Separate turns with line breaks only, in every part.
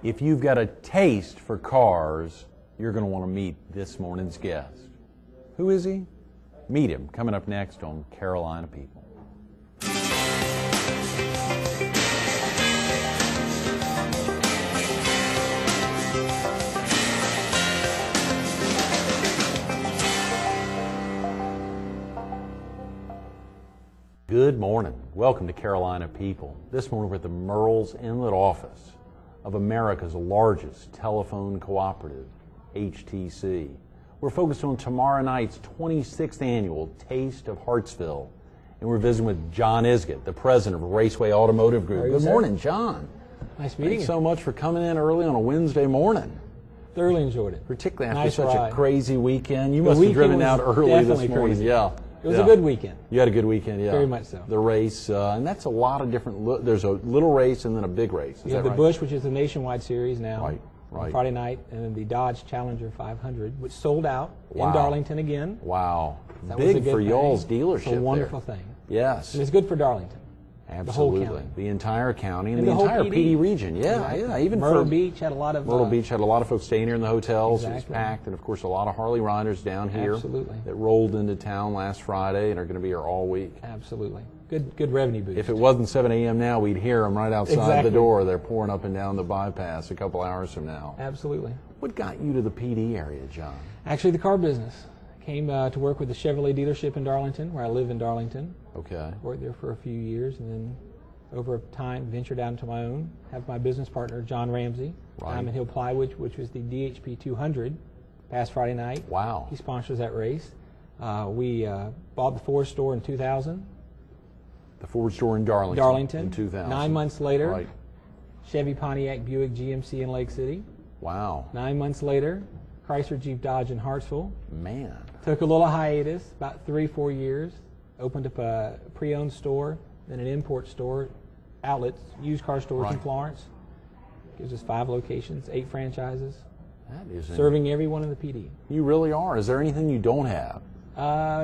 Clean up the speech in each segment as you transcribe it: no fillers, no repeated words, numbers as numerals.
If you've got a taste for cars, you're going to want to meet this morning's guest. Who is he? Meet him coming up next on Carolina People. Good morning. Welcome to Carolina People. This morning we're at the Murrells Inlet office of America's largest telephone cooperative, HTC. We're focused on tomorrow night's 26th annual Taste of Hartsville, and we're visiting with John Isgett, the president of Raceway Automotive Group. Good morning, John.
Nice meeting you.
Thanks so much for coming in early on a Wednesday morning.
Thoroughly enjoyed it.
Particularly after
Nice
such
ride.
A crazy weekend. You must have driven out early this morning.
Crazy.
Yeah.
It was a good weekend.
You had a good weekend, yeah.
Very much so.
The race, and that's a lot of different, there's a little race and then a big race. Is
You have
that
the
right?
Busch, which is the nationwide series now.
Right.
On Friday night, and then the Dodge Challenger 500, which sold out
Wow.
in Darlington again.
Wow.
That was a
Big
good
for
thing.
y'all's dealership.
It's a wonderful thing.
Yes.
And it's good for Darlington.
Absolutely.
The whole county.
The entire county and
And
the
the whole
entire
PD.
PD region. Yeah,
Exactly.
yeah. Even
Myrtle
for
Beach had a lot of
Myrtle Beach had a lot of folks staying here in the hotels. It was
Exactly.
packed, and of course a lot of Harley riders down here.
Absolutely.
That rolled into town last Friday and are going to be here all week.
Absolutely. Good revenue boost.
If it wasn't 7 a.m. now, we'd hear them right outside
Exactly.
the door. They're pouring up and down the bypass a couple hours from now.
Absolutely.
What got you to the PD area, John?
Actually, the car business. Came to work with the Chevrolet dealership in Darlington, where I live in Darlington.
Okay.
Worked there for a few years, and then over time ventured out into my own. Have my business partner, John Ramsey,
Right.
Diamond Hill Plywood, which was the DHP 200 past Friday night.
Wow.
He sponsors that race. We bought the Ford store in 2000.
The Ford store in Darlington. In 2000.
9 months later,
Right.
Chevy, Pontiac, Buick, GMC in Lake City.
Wow.
9 months later, Chrysler, Jeep, Dodge in Hartsville.
Man.
Took a little hiatus, about 3-4 years. Opened up a pre-owned store, then an import store, outlets, used car stores in
Right.
Florence. Gives us 5 locations, 8 franchises,
That is
serving everyone in the PD.
You really are. Is there anything you don't have?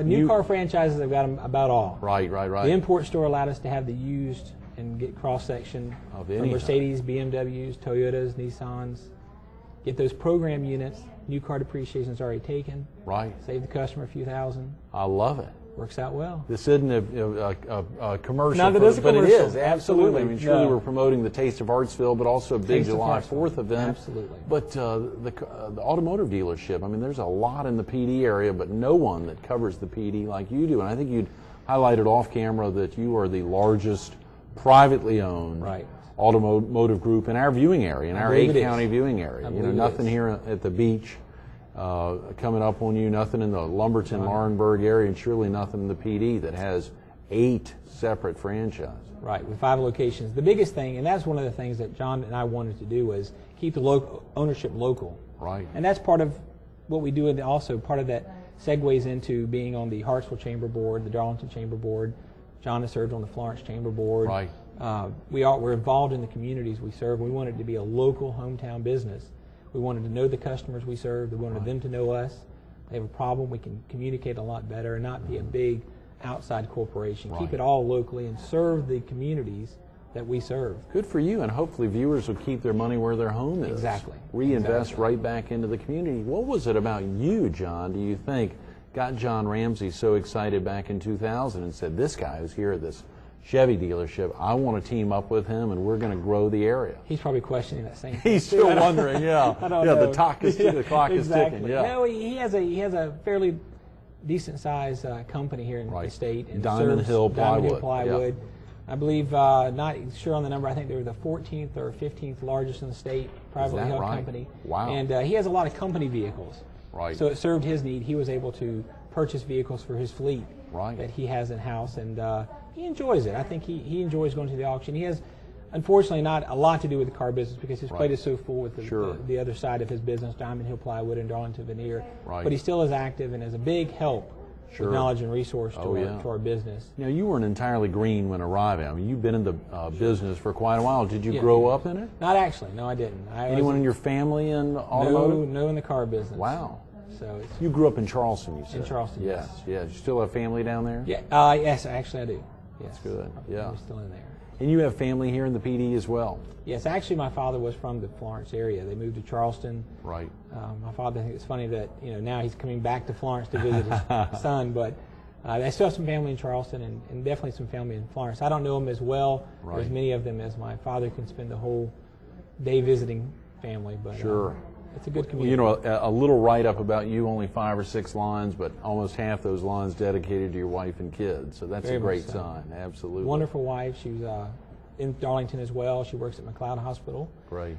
New car franchises, I've got them about all.
Right.
The import store allowed us to have the used and get cross-section
Of
from
any
Mercedes, BMWs, Toyotas, Nissans. Get those program units. New car depreciation is already taken.
Right.
Save the customer a few thousand.
I love it.
Works out well.
This isn't a commercial,
No, it is a
but it
commercial.
is. Absolutely. I mean, surely
No.
we're promoting the Taste of Hartsville, but also a big
Taste of
July
Hartsville.
4th event.
Absolutely.
But the automotive dealership, I mean, there's a lot in the PD area, but no one that covers the PD like you do. And I think you'd highlighted off camera that you are the largest privately owned
Right.
automotive group in our viewing area, in our
believe it is.
8-county viewing area.
I
You know,
believe it
nothing
is.
here at the beach. Coming up on you, nothing in the Lumberton, Laurinburg area, and surely nothing in the PD that has 8 separate franchises.
Right, with 5 locations. The biggest thing, and that's one of the things that John and I wanted to do, was keep the local ownership local.
Right.
And that's part of what we do, and also part of that segues into being on the Hartsville Chamber Board, the Darlington Chamber Board. John has served on the Florence Chamber Board.
Right.
We're involved in the communities we serve. We wanted it to be a local hometown business. We wanted to know the customers we serve. We wanted them to know us. They have a problem, we can communicate a lot better and not be a big outside corporation.
Right.
Keep it all locally and serve the communities that we serve.
Good for you, and hopefully viewers will keep their money where their home is.
Exactly.
Reinvest right back into the community. What was it about you, John, do you think, got John Ramsey so excited back in 2000 and said, this guy who's here at this Chevy dealership, I want to team up with him and we're going to grow the area?
He's probably questioning that same thing.
He's still wondering, yeah.
I don't
yeah,
know.
the clock is
Exactly.
ticking. Yeah.
No, he has a fairly decent sized company here in the state. And
Diamond
serves
Hill
Diamond Hill
Plywood.
Plywood. I believe, not sure on the number, I think they were the 14th or 15th largest in the state, privately held
right?
company.
Wow.
And he has a lot of company vehicles.
Right.
So it served his need. He was able to purchase vehicles for his fleet
Right.
that he has in-house, and he enjoys it. I think he enjoys going to the auction. He has, unfortunately, not a lot to do with the car business because his plate is so full with the other side of his business, Diamond Hill Plywood and Darlington Veneer.
Right.
But he still is active and is a big help with knowledge and resource to our business.
Now, you weren't entirely green when arriving. I mean, you've been in the business for quite a while. Did you grow up in it?
Not actually. No, I didn't.
Anyone in your family in automotive?
No, in the car business.
Wow.
So it's
You grew up in Charleston, you said?
In Charleston, yes.
Yes. You still have family down there?
Yeah. Yes, actually I do. Yes.
That's good. Yeah.
We're still in there.
And you have family here in the PD as well?
Yes, actually my father was from the Florence area. They moved to Charleston.
Right.
My father, I think it's funny that now he's coming back to Florence to visit his son, but I still have some family in Charleston and definitely some family in Florence. I don't know them as well, or as many of them as my father can spend the whole day visiting family, but
sure.
It's a good community.
A little write-up about you, only 5 or 6 lines, but almost half those lines dedicated to your wife and kids. So that's a great sign. Absolutely.
Wonderful wife. She's in Darlington as well. She works at McLeod Hospital.
Great.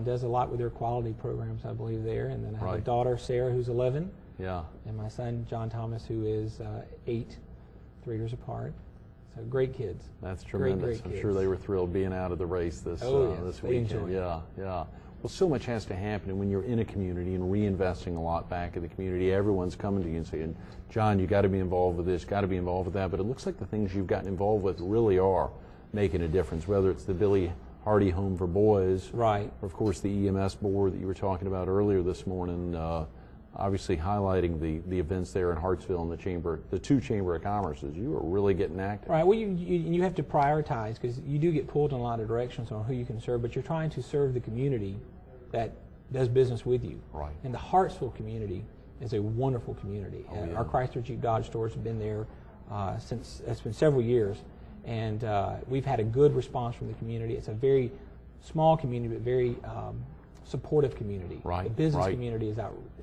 Does a lot with their quality programs, I believe, there. And then I have a daughter, Sarah, who's 11.
Yeah.
And my son, John Thomas, who is 8, 3 years apart. So great kids.
That's tremendous.
Great
I'm sure they were thrilled being out of the race this weekend. Yeah. Well, so much has to happen, and when you're in a community and reinvesting a lot back in the community, everyone's coming to you and saying, John, you got to be involved with this, got to be involved with that. But it looks like the things you've gotten involved with really are making a difference, whether it's the Billy Hardy Home for Boys,
right,
or of course the EMS board that you were talking about earlier this morning, obviously highlighting the events there in Hartsville and the 2 Chamber of Commerces. You are really getting active.
Right. Well, you have to prioritize, because you do get pulled in a lot of directions on who you can serve, but you're trying to serve the community that does business with you.
Right.
And the Hartsville community is a wonderful community. Our Chrysler Jeep Dodge stores have been there since, it's been several years, and we've had a good response from the community. It's a very small community, but very supportive community.
Right.
The business community is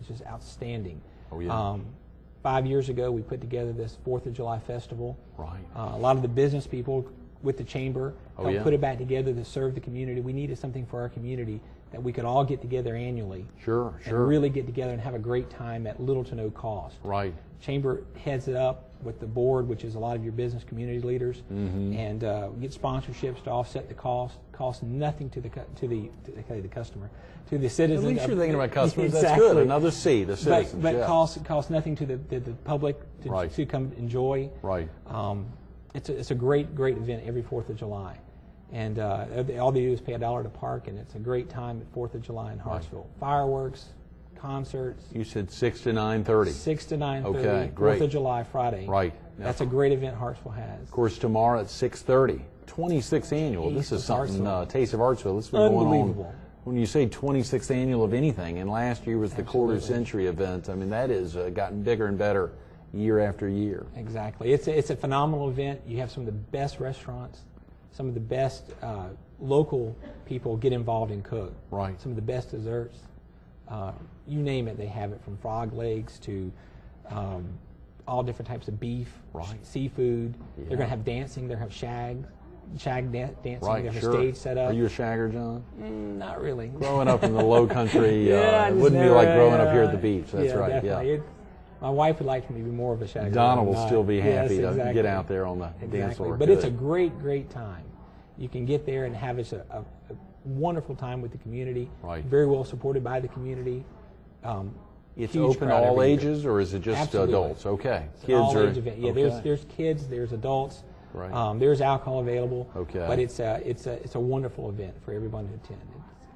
just outstanding.
5
years ago, we put together this 4th of July festival.
Right.
A lot of the business people with the chamber helped put it back together to serve the community. We needed something for our community that we could all get together annually.
Sure.
And really get together and have a great time at little to no cost.
Right.
Chamber heads it up with the board, which is a lot of your business community leaders, and we get sponsorships to offset the cost. Costs nothing to the customer, to the citizens.
At least you're thinking about customers.
Exactly.
That's good. Another C, the citizens.
But costs nothing to the public to come enjoy.
Right.
It's a great event every 4th of July. And all they do is pay $1 to park, and it's a great time at 4th of July in Hartsville. Fireworks, concerts.
You said 6 to 9:30.
6 to 9:30.
Okay, great.
4th of July, Friday.
Right.
That's a great event Hartsville has.
Of course, tomorrow at 6:30. 26th annual. This is something, Taste of Hartsville. This has been going on. When you say 26th annual of anything, and last year was the quarter century event, I mean, that has gotten bigger and better year after year.
Exactly. It's a phenomenal event. You have some of the best restaurants. Some of the best local people get involved and cook.
Right.
Some of the best desserts. You name it, they have it, from frog legs to all different types of beef, seafood. Yeah. They're going to have dancing. They're going to have shag dancing.
Right,
they have a stage set up.
Are you a shagger, John?
Not really.
Growing up in the low country, it wouldn't be like growing up here at the beach. That's right.
Definitely. Yeah. My wife would like me to be more of a shagger.
Donna will still be happy to get out there on the dance floor.
But it's a great time. You can get there and have a wonderful time with the community.
Right.
Very well supported by the community.
It's open to all ages, or is it just adults? Okay.
It's kids all age event. Yeah, there's kids, there's adults.
Right.
There's alcohol available.
Okay.
But it's a wonderful event for everyone to attend.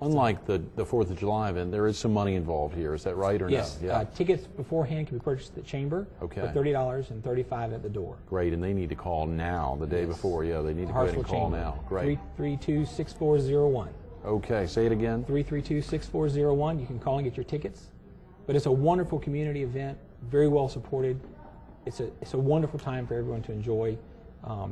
Unlike the 4th of July event, there is some money involved here. Is that right or
yes.
no? Yeah.
Tickets beforehand can be purchased at the chamber for $30 and $35 at the door.
Great, and they need to call now, the day before. Yeah, they need to go ahead and call now. Great.
332-6401.
Okay, say it again.
332-6401. You can call and get your tickets. But it's a wonderful community event, very well supported. It's a wonderful time for everyone to enjoy.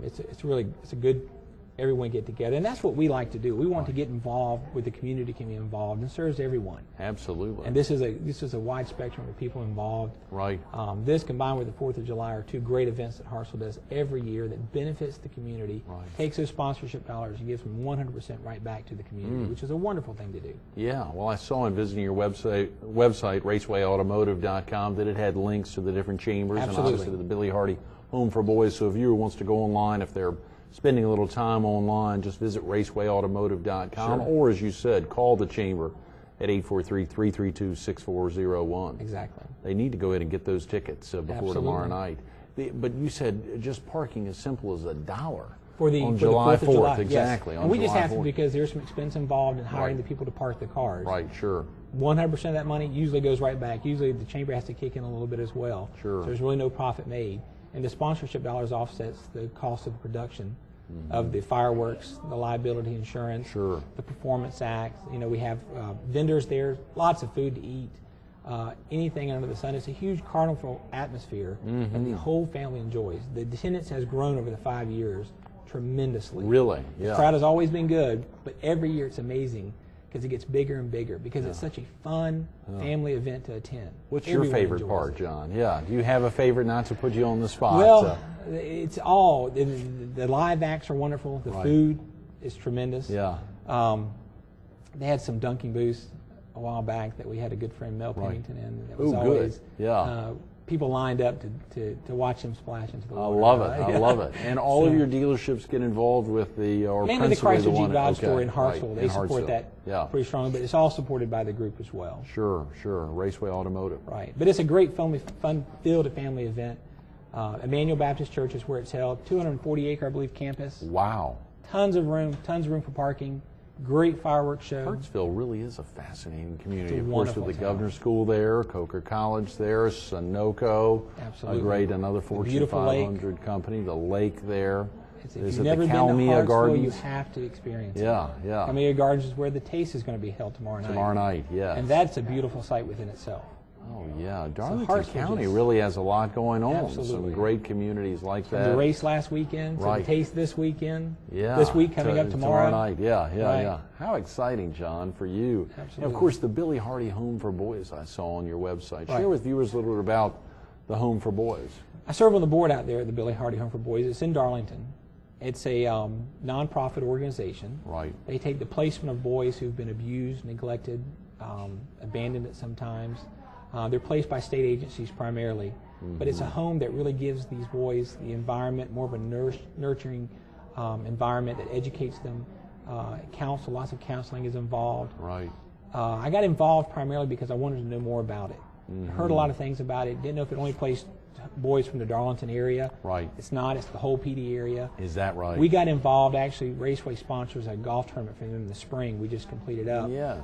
It's a good everyone get together, and that's what we like to do. We want to get involved with the community, can be involved, and serves everyone.
Absolutely.
And this is a wide spectrum of people involved.
Right.
This combined with the 4th of July are 2 great events that Hartsville does every year that benefits the community, takes those sponsorship dollars and gives them 100% right back to the community, which is a wonderful thing to do.
Yeah. Well, I saw in visiting your website racewayautomotive.com, that it had links to the different chambers and obviously to the Billy Hardy Home for Boys. So if a viewer wants to go online, if they're spending a little time online, just visit racewayautomotive.com, or as you said, call the chamber at 843-332-6401.
Exactly.
They need to go ahead and get those tickets before tomorrow night. But you said just parking as simple as $1 on July 4th. Exactly.
Yes. And we just have to, because there's some expense involved in hiring the people to park the cars.
Right, sure.
100% of that money usually goes right back. Usually the chamber has to kick in a little bit as well.
Sure.
So there's really no profit made. And the sponsorship dollars offsets the cost of the production of the fireworks, the liability insurance,
Sure.
the Performance Act. You know, we have vendors there, lots of food to eat, anything under the sun. It's a huge carnival atmosphere that the whole family enjoys. The attendance has grown over the 5 years tremendously.
Really?
The
Yeah.
crowd has always been good, but every year it's amazing because it gets bigger and bigger because it's such a fun family event to attend.
What's your
Everyone
favorite
enjoys
part,
it.
John? Yeah. Do you have a favorite? Not to put you on the spot.
Well, it's all. The live acts are wonderful. The
Right.
food is tremendous.
Yeah.
They had some dunking booths a while back that we had a good friend Mel
Right.
Pennington in. That was
Ooh,
always
good. Yeah.
people lined up to watch him splash into the
I
water.
love it. I love it. And all of
So-
your dealerships get involved with the, or
Mainly the
principally
Chrysler
one.
Jeep Dodge
Okay,
store in
right,
Hartsville. They
in
support
Hartsville.
that
Yeah.
pretty strongly, but it's all supported by the group as well.
Sure, sure. Raceway Automotive.
Right. But it's a great fun-filled family event. Emmanuel Baptist Church is where it's held. 240-acre, I believe, campus.
Wow.
Tons of room for parking. Great fireworks show.
Hartsville really is a fascinating community.
It's a
Of course, with
wonderful
the
town.
Governor's School there, Coker College there, Sunoco,
Absolutely.
another Fortune
beautiful lake.
500 company, the lake there.
If
Is
you've
it
never
the
been to
Kalmia
Hartsville,
Gardens?
you have to experience it.
Yeah, yeah.
Kalmia Gardens is where the taste is going to be held tomorrow night.
Tomorrow night, yes.
And that's a beautiful sight within itself.
Oh, yeah. Darlington
Hartsville
County
just-
really has a lot going on. Some
Absolutely.
great communities like
From
that.
the race last weekend to
Right.
the taste this weekend.
Yeah.
This week coming up tomorrow.
Night, yeah, yeah,
Right.
yeah. How exciting, John, for you. And
Absolutely.
of course, the Billy Hardy Home for Boys I saw on your website.
Right.
Share with viewers a little bit about the Home for Boys.
I serve on the board out there at the Billy Hardy Home for Boys. It's in Darlington. It's a nonprofit organization.
Right.
They take the placement of boys who've been abused, neglected, abandoned at some times. They're placed by state agencies primarily, but it's a home that really gives these boys the environment, more of a nurturing environment that educates them. Lots of counseling is involved.
Right.
I got involved primarily because I wanted to know more about it. Heard a lot of things about it. Didn't know if it only placed boys from the Darlington area.
Right.
It's not. It's the whole PD area.
Is that right?
We got involved. Actually, Raceway sponsors a golf tournament for them in the spring. We just completed up.
Yes.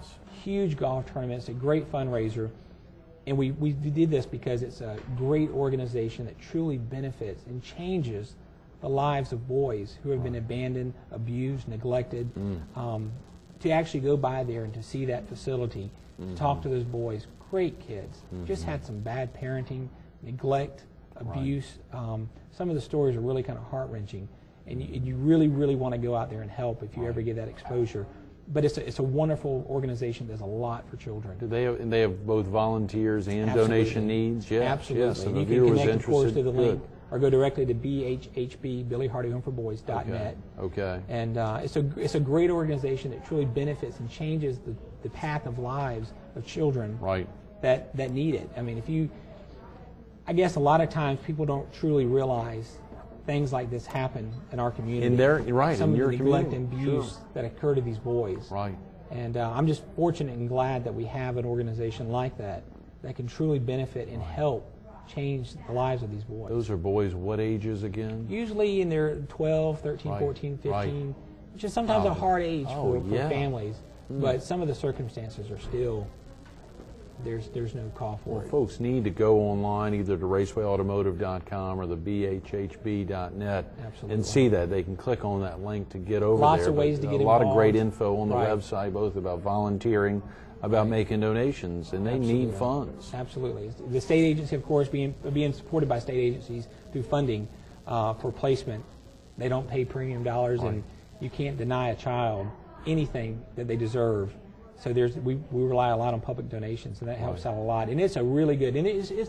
Huge golf tournament. It's a great fundraiser. And we did this because it's a great organization that truly benefits and changes the lives of boys who have been abandoned, abused, neglected. To actually go by there and to see that facility, to talk to those boys, great kids, just had some bad parenting, neglect, abuse. Some of the stories are really kind of heart-wrenching. And you really, really want to go out there and help if you ever get that exposure. But it's a wonderful organization that does a lot for children.
Do they have both volunteers and
Absolutely.
donation needs? Yes.
Absolutely.
Yes.
And
And the
you can
viewers
connect, of course, to
interested.
the link
Good.
or go directly to BHHB, Billy Hardy Home for Boys.net.
Okay.
And it's a great organization that truly benefits and changes the path of lives of children
Right.
that need it. I mean, I guess a lot of times people don't truly realize things like this happen in our community.
In their right.
Some
in your
of the neglect
community.
and abuse
Sure.
that occur to these boys.
Right.
And I'm just fortunate and glad that we have an organization like that can truly benefit and help change the lives of these boys.
Those are boys what ages again?
Usually in their 12, 13,
Right,
14, 15,
right.
which is sometimes a hard age for
yeah.
families. But some of the circumstances are still, there's no call for
Well,
it.
folks need to go online either to racewayautomotive.com or the bhhb.net
Absolutely.
and see that. They can click on that link to get over
Lots
there.
of ways
But
to get
a lot of great
involved.
info on the
Right.
website, both about volunteering, about making donations, and they need funds.
Absolutely. The state agency, of course, being supported by state agencies through funding for placement. They don't pay premium dollars, and you can't deny a child anything that they deserve. So we rely a lot on public donations, and that helps out a lot. And it's a really good, and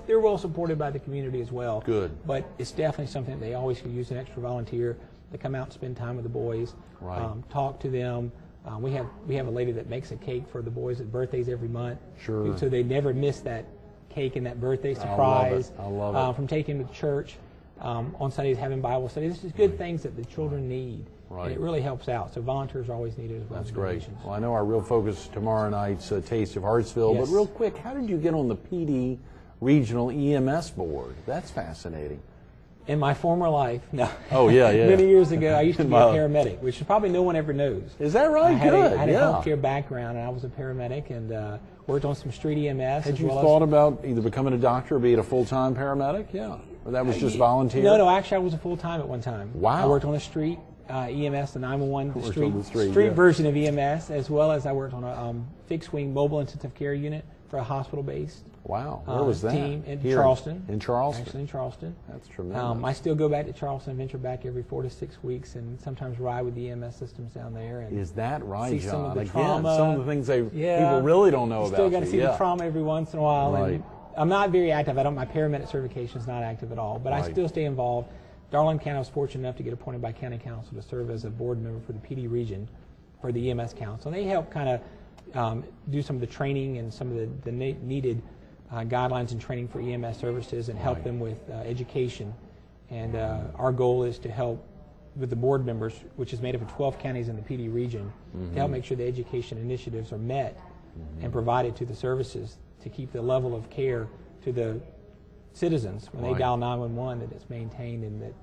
they're well supported by the community as well.
Good.
But it's definitely something that they always could use an extra volunteer to come out and spend time with the boys,
Right.
Talk to them. We have a lady that makes a cake for the boys at birthdays every month.
Sure.
So they never miss that cake and that birthday surprise.
I love it.
From taking them to church on Sundays, having Bible study. This is good things that the children need.
Right.
And it really helps out. So volunteers are always needed as well.
That's
as
great.
donations.
Well, I know our real focus tomorrow night's Taste of Hartsville,
Yes.
but real quick, how did you get on the PD Regional EMS Board? That's fascinating.
In my former life, no.
Oh, yeah, yeah.
Many years ago, I used to be a
Wow.
paramedic, which probably no one ever knows.
Is that right?
I had
Good.
I had a
yeah.
healthcare background, and I was a paramedic, and worked on some street EMS.
Had
as
you
well
thought about either becoming a doctor or being a full-time paramedic? Yeah. Or that was just volunteer?
No, actually, I was a full-time at one time.
Wow.
I worked on the street EMS, the 911, the
street
street version of EMS, as well as I worked on a fixed-wing mobile intensive care unit for a hospital-based
Wow. Where was that?
team in
Here?
Charleston.
In Charleston?
Actually in Charleston.
That's tremendous.
I still go back to Charleston, venture back every 4 to 6 weeks, and sometimes ride with the EMS systems down there. And
Is that right,
see
John?
some of the
Again,
trauma.
some of the things people really don't know
you
about.
Still got to see the trauma every once in a while.
Right.
And I'm not very active. My paramedic certification is not active at all, but I still stay involved. Darling County, I was fortunate enough to get appointed by County Council to serve as a board member for the PD region for the EMS Council. And they help kind of do some of the training and some of the needed guidelines and training for EMS services and help them with education. And our goal is to help with the board members, which is made up of 12 counties in the PD region, to help make sure the education initiatives are met and provided to the services to keep the level of care to the citizens when they dial 911, that it's maintained and that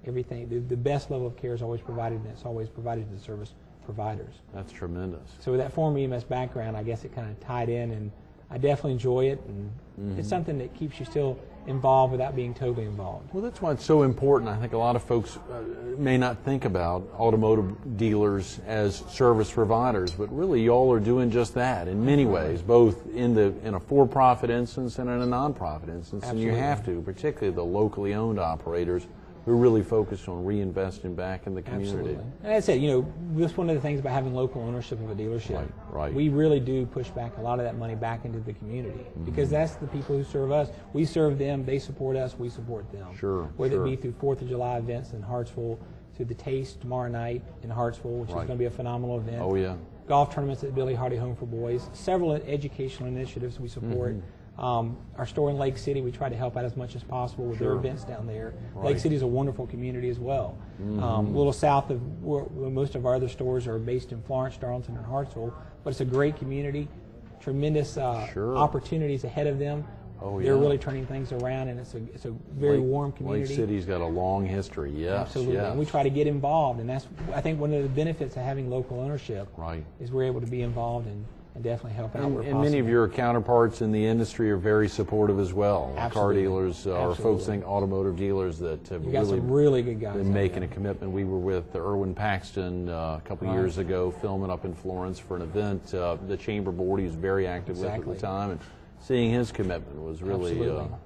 everything, the best level of care is always provided, and it's always provided to the service providers.
That's tremendous.
So with that former EMS background, I guess it kind of tied in, and I definitely enjoy it, and it's something that keeps you still involved without being totally involved.
Well, that's why it's so important. I think a lot of folks may not think about automotive dealers as service providers, but really y'all are doing just that in many ways, both in a for-profit instance and in a non-profit instance.
Absolutely.
And you have to, particularly the locally owned operators, who are really focused on reinvesting back in the community.
Absolutely. And that's it. That's one of the things about having local ownership of a dealership.
Right.
We really do push back a lot of that money back into the community because that's the people who serve us. We serve them, they support us, we support them.
Sure.
Whether it be through 4th of July events in Hartsville, through the Taste tomorrow night in Hartsville, which is going to be a phenomenal event.
Oh, yeah.
Golf tournaments at Billy Hardy Home for Boys. Several educational initiatives we support. Our store in Lake City, we try to help out as much as possible with their events down there. Lake City is a wonderful community as well. A little south of where most of our other stores are based in Florence, Darlington, and Hartsville, but it's a great community, tremendous opportunities ahead of them.
Oh, yeah.
They're really turning things around, and it's a very warm community.
Lake City's got a long history, yes.
Absolutely,
yes.
and we try to get involved, and that's, I think, one of the benefits of having local ownership is we're able to be involved and definitely help out where
and many of your counterparts in the industry are very supportive as well. Car dealers or folks think automotive dealers that have
really good guys
been making a commitment. We were with Irwin Paxton a couple years ago filming up in Florence for an event. The Chamber Board, he was very active with at the time, and seeing his commitment was really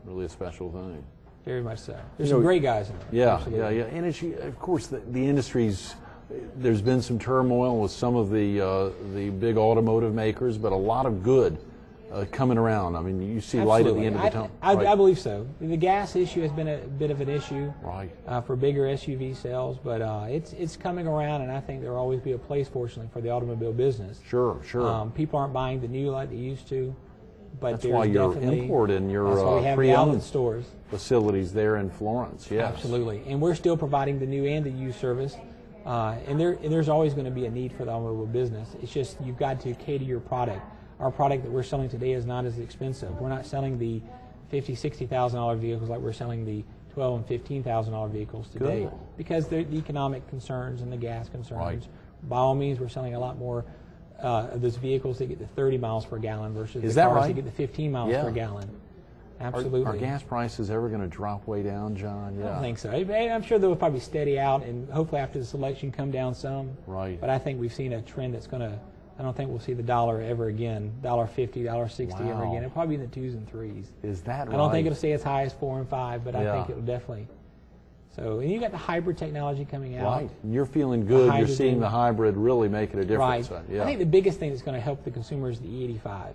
really a special thing.
Very much so. There's some great guys in there.
Yeah. And it's, of course, the industry's, there's been some turmoil with some of the big automotive makers, but a lot of good coming around. I mean, you see light at the end of the tunnel.
I believe so. The gas issue has been a bit of an issue for bigger SUV sales, but it's coming around, and I think there will always be a place, fortunately, for the automobile business.
Sure.
People aren't buying the new like they used to, but
that's why you're importing your pre-owned
stores
facilities there in Florence. Yes,
absolutely, and we're still providing the new and the used service. And there's always going to be a need for the automobile business. It's just you've got to cater your product. Our product that we're selling today is not as expensive. We're not selling the $50,000, $60,000 vehicles like we're selling the $12,000 and $15,000 vehicles today because they're the economic concerns and the gas concerns. By all means, we're selling a lot more of those vehicles that get to 30 miles per gallon versus the cars that get to 15 miles per gallon. Absolutely.
Are gas prices ever going to drop way down, John?
I don't think so. I'm sure they'll probably steady out and hopefully after this election come down some. But I think we've seen a trend that's going to, I don't think we'll see the dollar ever again, $1.50, $1.60 ever again. It'll probably be in the 2s and 3s.
Is that right?
I don't think it'll stay as high as 4 and 5, but I think it'll definitely. So, and you got the hybrid technology coming out.
Right. And you're feeling good. You're seeing the hybrid really making a difference.
Right. I think the biggest thing that's going to help the consumer is the E85.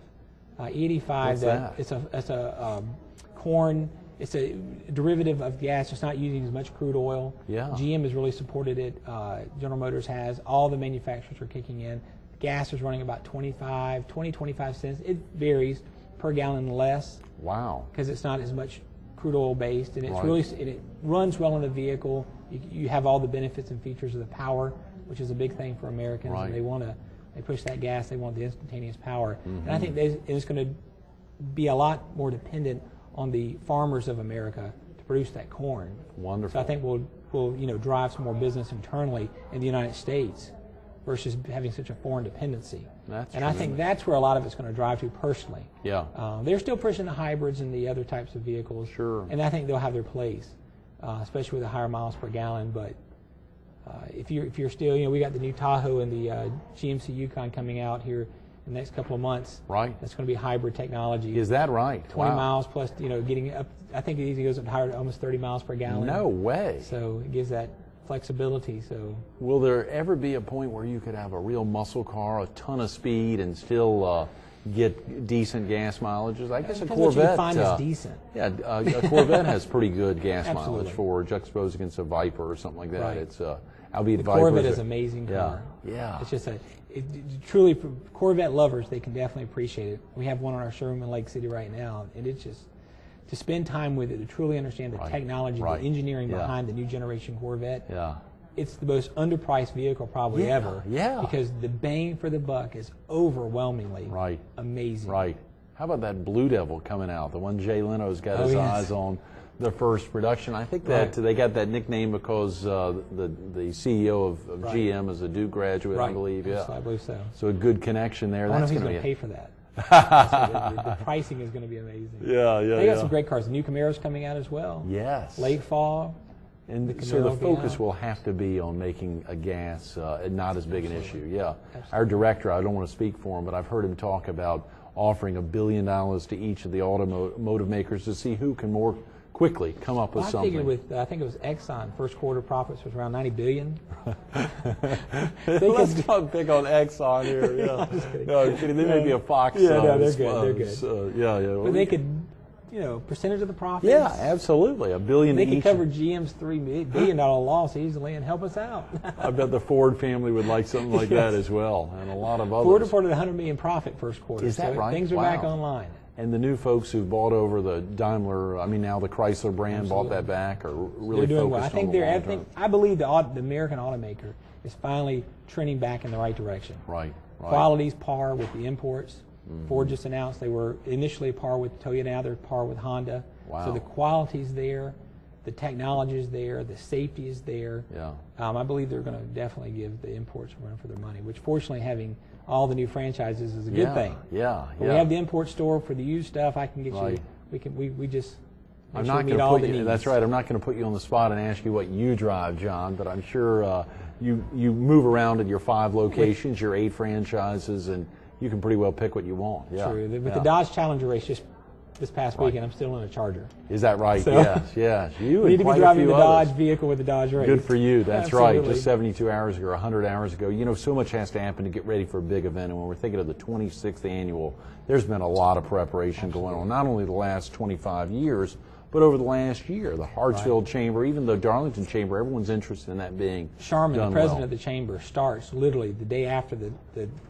E85, it's a corn. It's a derivative of gas. It's not using as much crude oil. GM has really supported it. General Motors has. All the manufacturers are kicking in. Gas is running about 25 cents. It varies per gallon less.
Wow.
Because it's not as much crude oil based, and it's it runs well in the vehicle. You have all the benefits and features of the power, which is a big thing for Americans. And they push that gas. They want the instantaneous power. And I think it's going to be a lot more dependent on the farmers of America to produce that corn.
Wonderful.
So I think we'll drive some more business internally in the United States versus having such a foreign dependency. I think that's where a lot of it's going to drive to personally. They're still pushing the hybrids and the other types of vehicles. And I think they'll have their place, especially with the higher miles per gallon. But if you're still, we got the new Tahoe and the GMC Yukon coming out here in the next couple of months.
Right.
That's going to be hybrid technology.
Is that right?
20
Wow.
miles plus, getting up. I think it even goes up to higher, almost 30 miles per gallon.
No way.
So it gives that flexibility. So
will there ever be a point where you could have a real muscle car, a ton of speed, and still get decent gas mileages? I guess a Corvette.
What you define as decent.
Yeah, a Corvette has pretty good gas
Absolutely.
mileage for juxtaposed against a Viper or something like that.
Right.
It's albeit
The
Vipers
Corvette is an amazing car.
Yeah.
It's just truly for Corvette lovers, they can definitely appreciate it. We have one on our showroom in Lake City right now, and it's just to spend time with it, to truly understand the technology, the engineering behind the new generation Corvette.
Yeah.
It's the most underpriced vehicle probably ever.
Yeah.
Because the bang for the buck is overwhelmingly amazing.
Right. How about that Blue Devil coming out, the one Jay Leno's got his eyes on, the first production? I think that they got that nickname because the CEO of GM is a Duke graduate, I believe. Yeah,
I believe so.
So a good connection there.
I don't know if he's going to pay for that. The pricing is going to be amazing.
Yeah.
They got some great cars. The new Camaro's coming out as well.
Yes.
Late fall.
And so the focus will have to be on making a gas not as big an issue. Yeah.
Absolutely.
Our director, I don't want to speak for him, but I've heard him talk about offering $1 billion to each of the automotive makers to see who can more quickly come up with something.
I figured I think it was Exxon, first quarter profits was around $90 billion.
Let's not pick on Exxon here. Yeah.
I'm just kidding.
No, I'm kidding. They may be a Fox.
Yeah, no, they're good. They're good.
Yeah.
But they could, percentage of the profits.
Yeah, absolutely. $1 billion
They
each.
could cover GM's $3 billion loss easily and help us out.
I bet the Ford family would like something like that as well, and a lot of others.
Ford reported $100 million profit first quarter.
Is that right?
Things are back online.
And the new folks who've bought over the Daimler, now the Chrysler brand, bought that back, are really
they're doing
focused
well.
on the long term.
I believe the American automaker is finally trending back in the right direction.
Right.
Quality's par with the imports. Mm-hmm. Ford just announced they were initially par with Toyota, now they're par with Honda.
Wow.
So the quality's there, the technology is there, the safety is there.
Yeah.
I believe they're going to definitely give the imports a run for their money, which fortunately having all the new franchises is a good thing.
Yeah.
We have the import store for the used stuff. I can get you. We just.
I'm not going to put you. That's right. I'm not going to put you on the spot and ask you what you drive, John. But I'm sure you move around at your 5 locations, your 8 franchises, and you can pretty well pick what you want. Yeah.
True. With the Dodge Challenger race just this past weekend, I'm still in a Charger.
Is that right?
So,
yes. You
need to be driving the
others.
Dodge vehicle with the Dodge race.
Good for you. That's
Absolutely.
right. Just 72 hours ago or 100 hours ago. So much has to happen to get ready for a big event. And when we're thinking of the 26th annual, there's been a lot of preparation going on, not only the last 25 years, but over the last year. The Hartsfield Chamber, even the Darlington Chamber, everyone's interested in that being
Sharman,
done
the president
well.
of the chamber, starts literally the day after the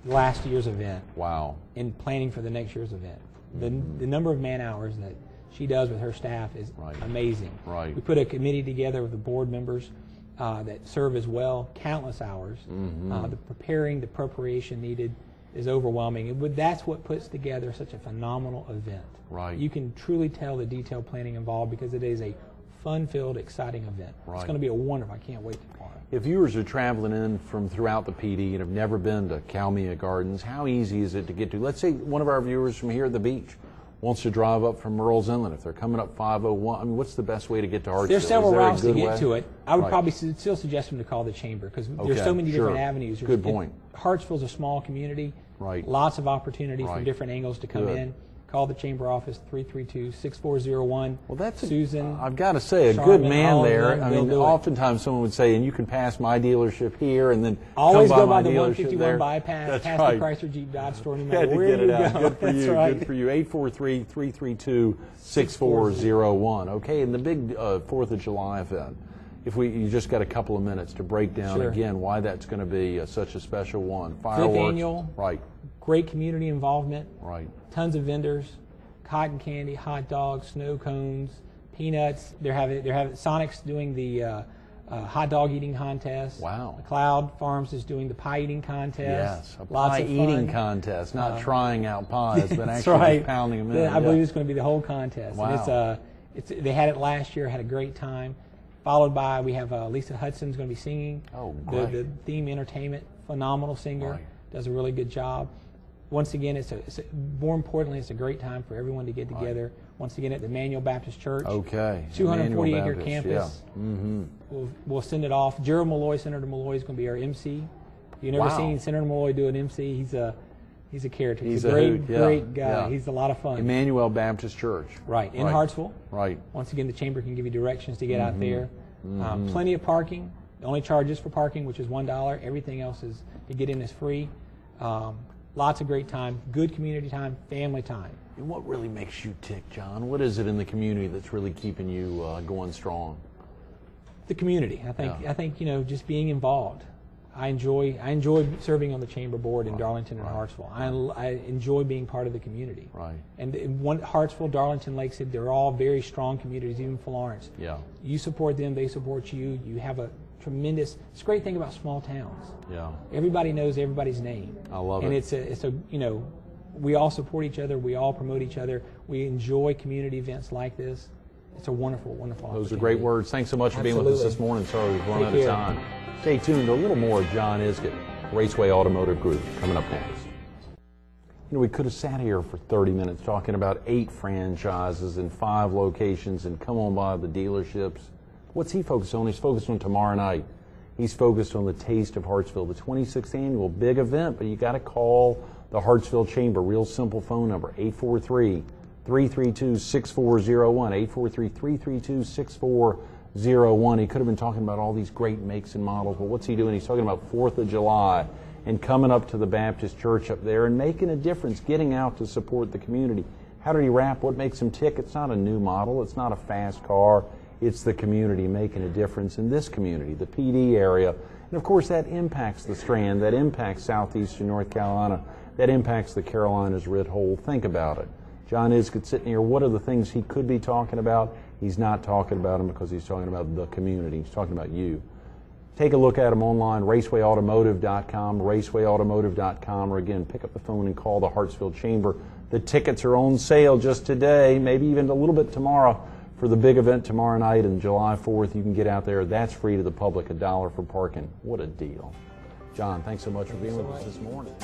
last year's event.
Wow.
In planning for the next year's event. The number of man hours that she does with her staff is amazing.
Right.
We put a committee together with the board members that serve as well, countless hours.
Mm-hmm.
The preparation needed is overwhelming. That's what puts together such a phenomenal event.
Right.
You can truly tell the detailed planning involved because it is a fun-filled, exciting event.
Right.
It's going to be a wonderful. I can't wait to part.
If viewers are traveling in from throughout the PD and have never been to Calmia Gardens, how easy is it to get to? Let's say one of our viewers from here at the beach wants to drive up from Murrells Inlet. If they're coming up 501, what's the best way to get to Hartsfield?
There's several routes to get
way?
to it. I would probably still suggest them to call the chamber because there's so many different avenues.
Good point.
Hartsfield's a small community.
Right.
Lots of opportunity from different angles to come in. Call the chamber office, 332-6401.
Well, that's
Susan.
I've got to say, a
Sharman,
good man there.
I mean,
oftentimes someone would say, and you can pass my dealership here, and then
always
come
go by
my
the
dealership
151
there.
bypass,
That's
past
right.
the Chrysler Jeep Dodge store, no
Had
matter
to
where
get it
you
out.
go.
Good for
That's
you.
right.
Good for you. 843-332-6401. Okay, and the big 4th of July event. If you just got a couple of minutes to break down again why that's going to be such a special one. Fireworks.
5th annual.
Right.
Great community involvement.
Right.
Tons of vendors. Cotton candy, hot dogs, snow cones, peanuts. They're having Sonic's doing the hot dog eating contest.
Wow.
McLeod Farms is doing the pie eating contest.
Yes, a
Lots
pie
of
eating
fun.
contest, not trying out pies, but
That's
actually
right.
pounding them in.
I believe it's going to be the whole contest.
Wow.
And they had it last year, had a great time. Followed by, we have Lisa Hudson's going to be singing.
Oh, great.
The theme entertainment, phenomenal singer, does a really good job. once again, more importantly, it's a great time for everyone to get together. Once again, at the Emmanuel Baptist Church.
Okay.
240-acre campus.
Yeah. Mm-hmm.
We'll send it off. Gerald Malloy, Senator Malloy, is going to be our MC. You've never seen Senator Malloy do an MC. He's a character. He's a great guy. Yeah. He's a lot of fun.
Emmanuel Baptist Church.
Right, in Hartsville.
Right.
Once again, the chamber can give you directions to get out there. Plenty of parking. The only charge is for parking, which is $1. Everything else is to get in is free. Lots of great time, good community time, family time.
And what really makes you tick, John? What is it in the community that's really keeping you going strong?
The community. I think just being involved. I enjoy serving on the chamber board in Darlington and Hartsville. I enjoy being part of the community. Right. And Hartsville, Darlington, Lakeside, they're all very strong communities, even Florence. Yeah. You support them, they support you. You have a tremendous. It's a great thing about small towns. Yeah. Everybody knows everybody's name.
I love it.
And it's a we all support each other. We all promote each other. We enjoy community events like this. It's a wonderful, wonderful opportunity.
Those are great words. Thanks so much for being with us this morning. Sorry we've run out of time. Stay tuned to a little more of John Isgett, Raceway Automotive Group, coming up next. We could have sat here for 30 minutes talking about 8 franchises and 5 locations and come on by the dealerships. What's he focused on? He's focused on tomorrow night. He's focused on the Taste of Hartsville, the 26th annual big event, but you got to call the Hartsville Chamber. Real simple phone number, 843-332-6401, 843-332-6401. He could have been talking about all these great makes and models, but what's he doing? He's talking about 4th of July and coming up to the Baptist Church up there and making a difference, getting out to support the community. How did he rap? What makes him tick? It's not a new model. It's not a fast car. It's the community making a difference in this community, the PD area. And of course that impacts the Strand, that impacts southeastern North Carolina, that impacts the Carolinas writ whole. Think about it. John Isgett sitting here, what are the things he could be talking about? He's not talking about them because he's talking about the community. He's talking about you. Take a look at them online, racewayautomotive.com, racewayautomotive.com, or again, pick up the phone and call the Hartsville Chamber. The tickets are on sale just today, maybe even a little bit tomorrow for the big event tomorrow night and July 4th. You can get out there. That's free to the public, $1 for parking. What a deal. John, thanks so much for being with us this morning.